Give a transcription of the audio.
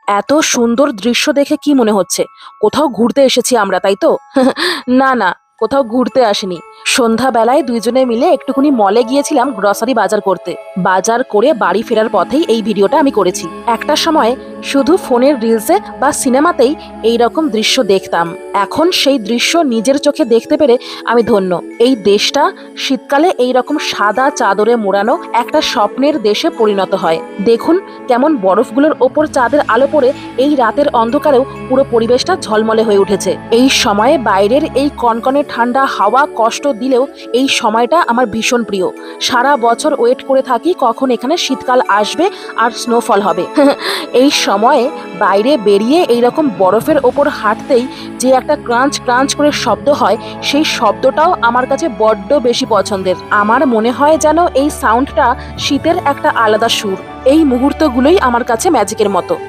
এত সুন্দর দৃশ্য দেখে কি মনে হচ্ছে কোথাও ঘুরতে এসেছি আমরা, তাই তো? না না, কোথাও ঘুরতে আসিনি। সন্ধ্যাবেলায় দুইজনে মিলে একটুখানি মলে গিয়েছিলাম গ্রসারি বাজার করতে। বাজার করে বাড়ি ফেরার পথেই এই ভিডিওটা আমি করেছি। একটা সময় শুধু ফোনের রিলসে বা সিনেমাতেই এই রকম দৃশ্য দেখতাম। এখন সেই দৃশ্য নিজের চোখে দেখতে পেরে আমি ধন্য। এই দেশটা শীতকালে এই রকম সাদা চাদরে মোড়ানো একটা স্বপ্নের দেশে পরিণত হয়। দেখুন কেমন বরফগুলোর ওপর চাঁদের আলো পড়ে এই রাতের অন্ধকারেও পুরো পরিবেশটা ঝলমলে হয়ে উঠেছে। এই সময়ে বাইরের এই কনকনে ঠান্ডা হাওয়া কষ্ট দিলেও এই সময়টা আমার ভীষণ প্রিয়। সারা বছর ওয়েট করে থাকি কখন এখানে শীতকাল আসবে আর স্নোফল হবে। এই সময়ে বাইরে বেরিয়ে এইরকম বরফের ওপর হাঁটতেই যে একটা ক্রাঞ্চ ক্রাঞ্চ করে শব্দ হয়, সেই শব্দটাও আমার কাছে বড্ড বেশি পছন্দের। আমার মনে হয় যেন এই সাউন্ডটা শীতের একটা আলাদা সুর। এই মুহূর্তগুলোই আমার কাছে ম্যাজিকের মতো।